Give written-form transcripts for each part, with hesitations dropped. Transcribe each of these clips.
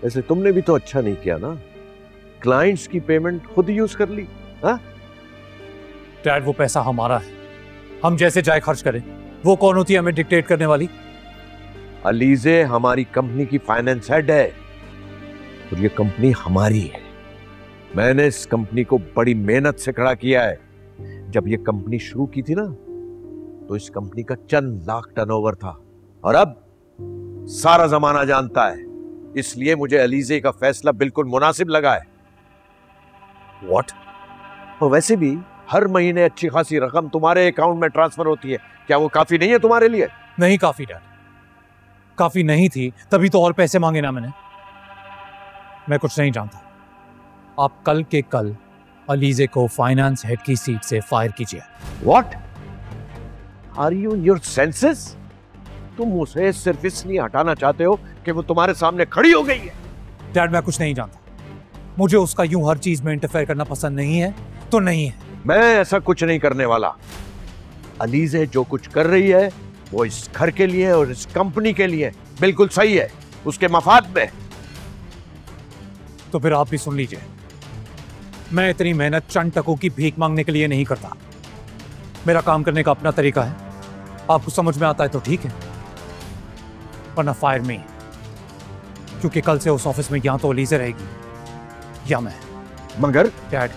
वैसे तुमने भी तो अच्छा नहीं किया ना, क्लाइंट्स की पेमेंट खुद यूज कर ली। हाँ डैड, वो पैसा हमारा है, हम जैसे चाहे खर्च करें। वो कौन होती है हमें डिक्टेट करने वाली? अलीजे हमारी कंपनी की फाइनेंस हेड है और ये कंपनी हमारी है। मैंने इस कंपनी को बड़ी मेहनत से खड़ा किया है। जब ये कंपनी शुरू की थी ना, तो इस कंपनी का चंद लाख टर्नओवर था और अब सारा जमाना जानता है। इसलिए मुझे अलीजे का फैसला बिल्कुल मुनासिब लगा है। व्हाट? और वैसे भी हर महीने अच्छी खासी रकम तुम्हारे अकाउंट में ट्रांसफर होती है, क्या वो काफी नहीं है तुम्हारे लिए? नहीं काफी डैड, काफी नहीं थी, तभी तो और पैसे मांगे ना मैंने। मैं कुछ नहीं जानता। आप कल के कल अलीजे को फाइनेंस हेड की सीट से फायर कीजिए। What? Are you in your senses? तुम उसे सिर्फ इसलिए हटाना चाहते हो कि वो तुम्हारे सामने खड़ी हो गई है। डैड, मैं कुछ नहीं जानता। मुझे उसका यूं हर चीज में इंटरफेयर करना पसंद नहीं है तो नहीं है। मैं ऐसा कुछ नहीं करने वाला। अलीजे जो कुछ कर रही है वो इस घर के लिए और इस कंपनी के लिए बिल्कुल सही है, उसके मफाद में। तो फिर आप भी सुन लीजिए, मैं इतनी मेहनत चंद टकों की भीख मांगने के लिए नहीं करता। मेरा काम करने का अपना तरीका है। आपको समझ में आता है तो ठीक है, वरना फायर मी। क्योंकि कल से उस ऑफिस में या तो अलीजे रहेगी या मैं। मगर डैड,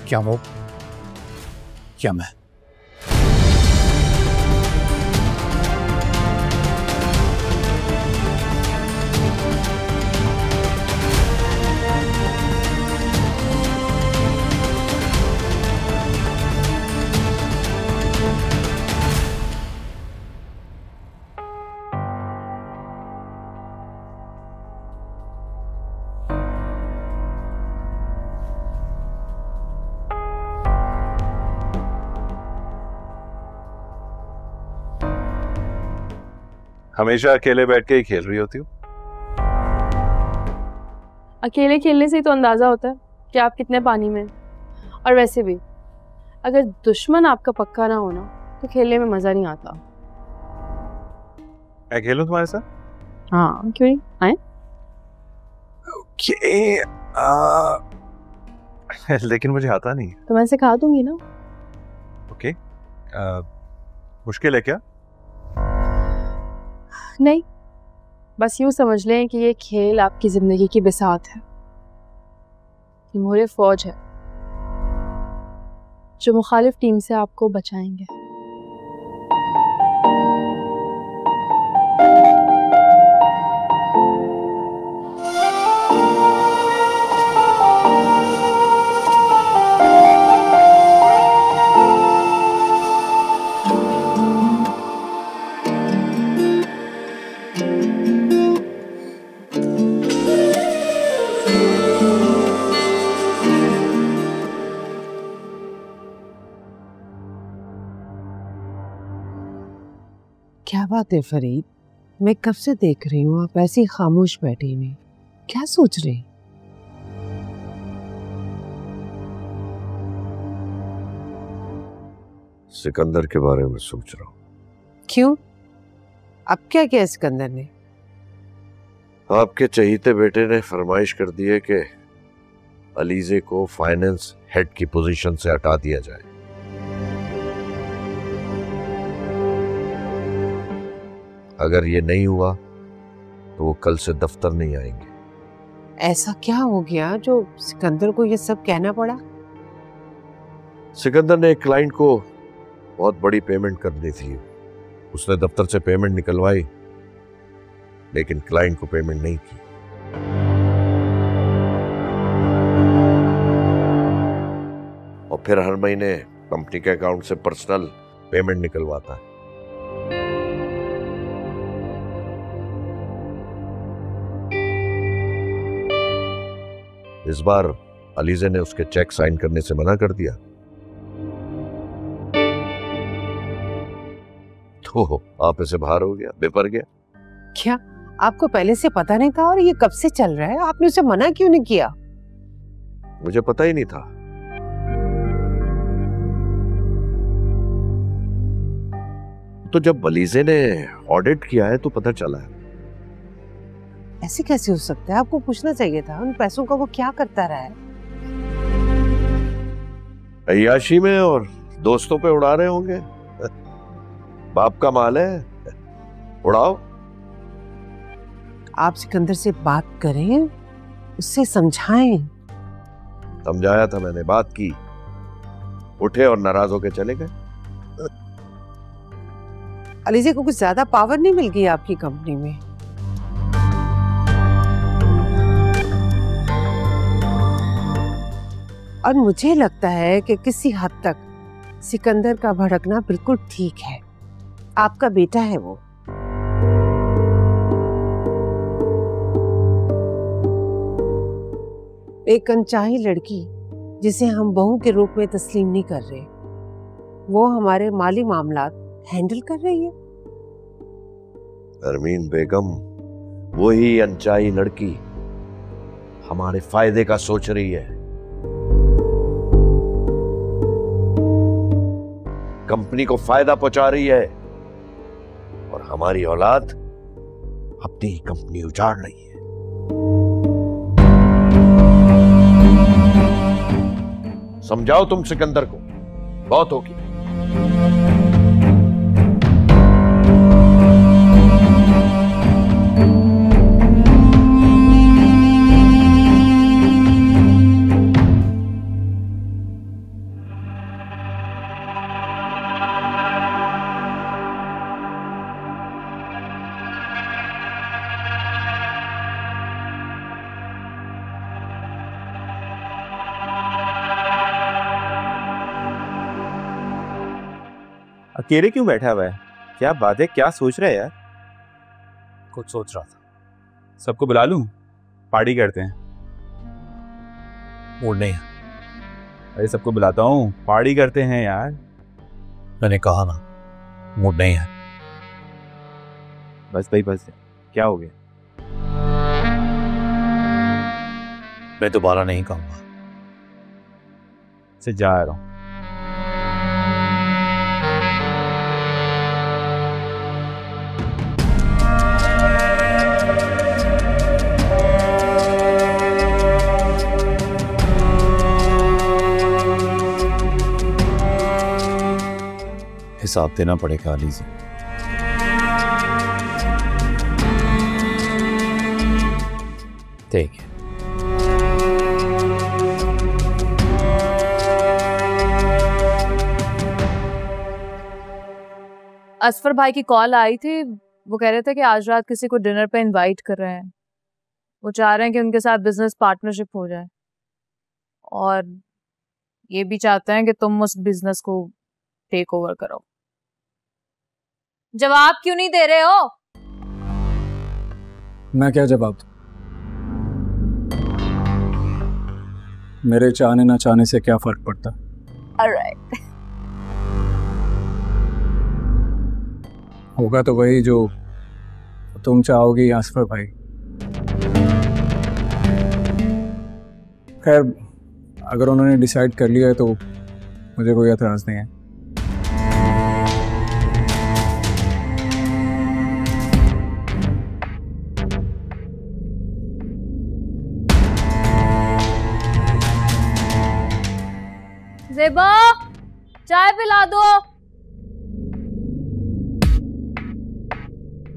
क्या वो या मैं? हमेशा अकेले बैठ के ही खेल रही होती हूँ। अकेले खेलने से ही तो अंदाजा होता है कि आप कितने पानी में। और वैसे भी अगर दुश्मन आपका पक्का ना हो ना, तो खेलने में मजा नहीं आता। मैं खेलूं तुम्हारे साथ? हाँ, क्यों नहीं, आए? लेकिन मुझे आता नहीं है। तो मैं सिखा दूंगी ना। ओके, मुश्किल है क्या? नहीं, बस यूं समझ लें कि ये खेल आपकी जिंदगी की बिसात है। ये मोहरे फौज है जो मुखालिफ टीम से आपको बचाएंगे। क्या बात है फरीद, मैं कब से देख रही हूँ आप ऐसी खामोश बैठी हुई, क्या सोच रही? सिकंदर के बारे में सोच रहा हूँ। क्यों? अब क्या किया सिकंदर ने? आपके चहीते बेटे ने फरमाइश कर दी है कि अलीजे को फाइनेंस हेड की पोजीशन से हटा दिया जाए। अगर ये नहीं हुआ तो वो कल से दफ्तर नहीं आएंगे। ऐसा क्या हो गया जो सिकंदर को ये सब कहना पड़ा? सिकंदर ने एक क्लाइंट को बहुत बड़ी पेमेंट करनी थी। उसने दफ्तर से पेमेंट निकलवाई, लेकिन क्लाइंट को पेमेंट नहीं की। और फिर हर महीने कंपनी के अकाउंट से पर्सनल पेमेंट निकलवाता है। इस बार अलीजे ने उसके चेक साइन करने से मना कर दिया, तो आप इसे बाहर हो गया, बेपर गया। क्या आपको पहले से पता नहीं था? और ये कब से चल रहा है? आपने उसे मना क्यों नहीं किया? मुझे पता ही नहीं था। तो जब अलीजे ने ऑडिट किया है तो पता चला है। ऐसे कैसे हो सकता है? आपको पूछना चाहिए था उन पैसों का वो क्या करता रहा है। अय्याशी में और दोस्तों पे उड़ा रहे होंगे। बाप का माल है, उड़ाओ। आप सिकंदर से बात करें, उससे समझाएं। समझाया था मैंने, बात की, उठे और नाराज होके चले गए। अलीजे को कुछ ज्यादा पावर नहीं मिल गई आपकी कंपनी में? और मुझे लगता है कि किसी हद तक सिकंदर का भड़कना बिल्कुल ठीक है। आपका बेटा है वो। एक अनचाही लड़की जिसे हम बहू के रूप में तस्लीम नहीं कर रहे, वो हमारे माली मामलात हैंडल कर रही है। अरमीन बेगम, वही अनचाही लड़की हमारे फायदे का सोच रही है। कंपनी को फायदा पहुंचा रही है और हमारी औलाद अपनी ही कंपनी उजाड़ रही है। समझाओ तुम सिकंदर को, बहुत होगी। अकेले क्यों बैठा हुआ है? क्या बात है, क्या सोच रहा है यार? कुछ सोच रहा था। सबको बुला लूं, पार्टी करते हैं। मूड नहीं है। अरे सबको बुलाता हूँ, पार्टी करते हैं यार। मैंने कहा ना, मूड नहीं है। बस भाई बस, क्या हो गया? मैं दोबारा नहीं कहूंगा। से जा रहा हूँ। हिसाब देना पड़ेगा अली से। ठीक है। असफर भाई की कॉल आई थी, वो कह रहे थे कि आज रात किसी को डिनर पे इनवाइट कर रहे हैं। वो चाह रहे हैं कि उनके साथ बिजनेस पार्टनरशिप हो जाए और ये भी चाहते हैं कि तुम उस बिजनेस को टेक ओवर करो। जवाब क्यों नहीं दे रहे हो? मैं क्या जवाब दूं? मेरे चाहने ना चाहने से क्या फर्क पड़ता? ऑलराइट। होगा तो वही जो तुम चाहोगी असफर भाई। खैर, अगर उन्होंने डिसाइड कर लिया है तो मुझे कोई एतराज नहीं है। ज़ेबा, चाय पिला दो।